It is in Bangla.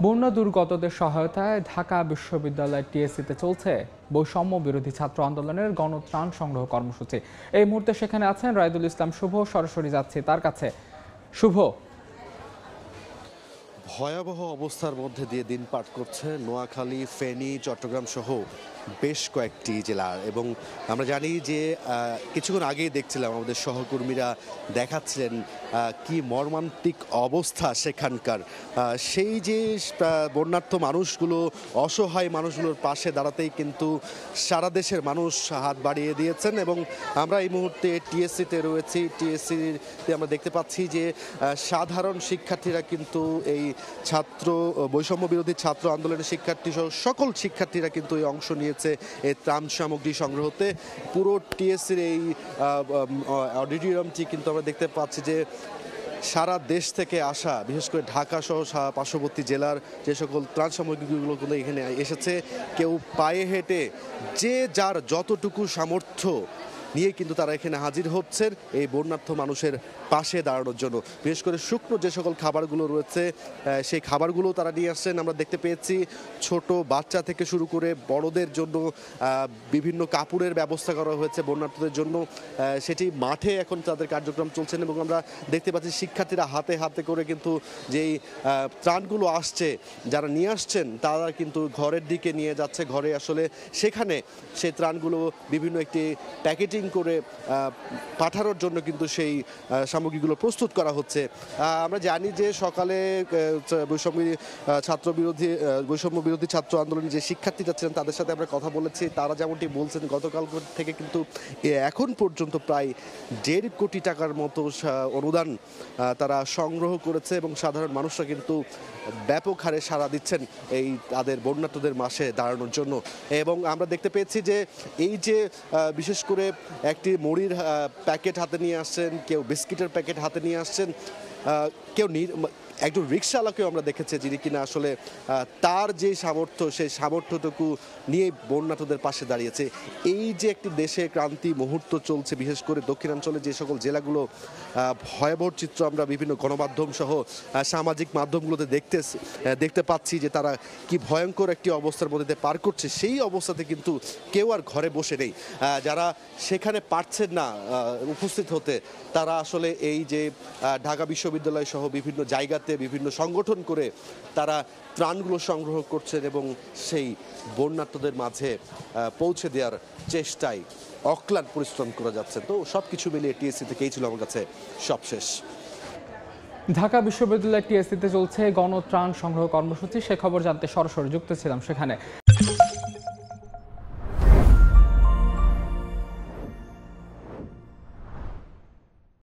বন্যা দুর্গতদের সহায়তায় ঢাকা বিশ্ববিদ্যালয় টিএসসিতে চলছে বৈষম্য বিরোধী ছাত্র আন্দোলনের গণত্রাণ সংগ্রহ কর্মসূচি। এই মুহূর্তে সেখানে আছেন রাইদুল ইসলাম শুভ, সরাসরি যাচ্ছি তার কাছে। শুভ, ভয়াবহ অবস্থার মধ্যে দিয়ে দিন পার করছে নোয়াখালী, ফেনী, চট্টগ্রাম সহ বেশ কয়েকটি জেলার। এবং আমরা জানি যে কিছুক্ষণ আগেই দেখছিলাম আমাদের সহকর্মীরা দেখাচ্ছিলেন কি মর্মান্তিক অবস্থা সেখানকার। সেই যে বন্যার্থ মানুষগুলো, অসহায় মানুষগুলোর পাশে দাঁড়াতেই কিন্তু সারা দেশের মানুষ হাত বাড়িয়ে দিয়েছেন। এবং আমরা এই মুহূর্তে টিএসসিতে রয়েছি। টিএসসিতে আমরা দেখতে পাচ্ছি যে সাধারণ শিক্ষার্থীরা কিন্তু এই বৈষম্য বিরোধী ছাত্র আন্দোলনের শিক্ষার্থী সহ সকল শিক্ষার্থীরা কিন্তু এই অংশ নিয়েছে এই ত্রাণ সামগ্রী সংগ্রহতে। পুরো টিএসসির এই অডিটোরিয়ামটি কিন্তু আমরা দেখতে পাচ্ছি যে সারা দেশ থেকে আসা, বিশেষ করে ঢাকা সহ পার্শ্ববর্তী জেলার যে সকল ত্রাণ সামগ্রীগুলো এখানে এসেছে, কেউ পায়ে হেঁটে যে যার যতটুকু সামর্থ্য নিয়ে কিন্তু তারা এখানে হাজির হচ্ছেন এই বন্যার্থ মানুষের পাশে দাঁড়ানোর জন্য। বিশেষ করে শুকনো যে সকল খাবারগুলো রয়েছে সেই খাবারগুলো তারা নিয়ে আসছেন। আমরা দেখতে পেয়েছি ছোট বাচ্চা থেকে শুরু করে বড়দের জন্য বিভিন্ন কাপড়ের ব্যবস্থা করা হয়েছে বন্যার্থদের জন্য। সেটি মাঠে এখন তাদের কার্যক্রম চলছেন। এবং আমরা দেখতে পাচ্ছি শিক্ষার্থীরা হাতে হাতে করে কিন্তু যেই ত্রাণগুলো আসছে, যারা নিয়ে আসছেন তারা কিন্তু ঘরের দিকে নিয়ে যাচ্ছে। ঘরে আসলে সেখানে সেই ত্রাণগুলো বিভিন্ন একটি প্যাকেটিং করে পাঠানোর জন্য কিন্তু সেই সামগ্রীগুলো প্রস্তুত করা হচ্ছে। আমরা জানি যে সকালে বৈষম্য বিরোধী ছাত্র আন্দোলনের যে শিক্ষার্থীরা ছিলেন তাদের সাথে আমরা কথা বলেছি। তারা যেমনটি বলছেন গতকাল থেকে কিন্তু এখন পর্যন্ত প্রায় 1.5 কোটি টাকার মতো অনুদান তারা সংগ্রহ করেছে। এবং সাধারণ মানুষরা কিন্তু ব্যাপক হারে সাড়া দিচ্ছেন এই তাদের বন্যার্থদের মাসে দাঁড়ানোর জন্য। এবং আমরা দেখতে পেয়েছি যে এই যে বিশেষ করে একটি মুড়ির প্যাকেট হাতে নিয়ে আসছেন, কেউ বিস্কিটের প্যাকেট হাতে নিয়ে আসছেন, কেউ একজন রিক্সাওয়ালাকেও আমরা দেখেছি যিনি কিনা আসলে তার যে সামর্থ্য সেই সামর্থ্যটুকু নিয়ে বন্যার্থদের পাশে দাঁড়িয়েছে। এই যে একটি দেশে ক্রান্তি মুহূর্ত চলছে, বিশেষ করে দক্ষিণাঞ্চলে যে সকল জেলাগুলো ভয়াবহ চিত্র আমরা বিভিন্ন গণমাধ্যম সহ সামাজিক মাধ্যমগুলোতে দেখতে পাচ্ছি যে তারা কি ভয়ঙ্কর একটি অবস্থার মধ্যে দিয়ে পার করছে। সেই অবস্থাতে কিন্তু কেউ আর ঘরে বসে নেই। যারা সেখানে পারছেন না উপস্থিত হতে, তারা আসলে এই যে ঢাকা বিশ্ববিদ্যালয় সহ বিভিন্ন জায়গাতে বিভিন্ন সংগঠন করে তারা ত্রাণগুলো সংগ্রহ করছেন এবং সেই বন্যার্থদের মাঝে পৌঁছে দেওয়ার চেষ্টায় অক্লান্ত পরিশ্রম করে যাচ্ছে। তো সবকিছু মিলিয়ে টিএসসি থেকেই ছিল আমার কাছে সবশেষ। ঢাকা বিশ্ববিদ্যালয় টিএসসিতে চলছে গণত্রাণ সংগ্রহ কর্মসূচি। সে খবর জানতে সরাসরি যুক্ত ছিলাম সেখানে।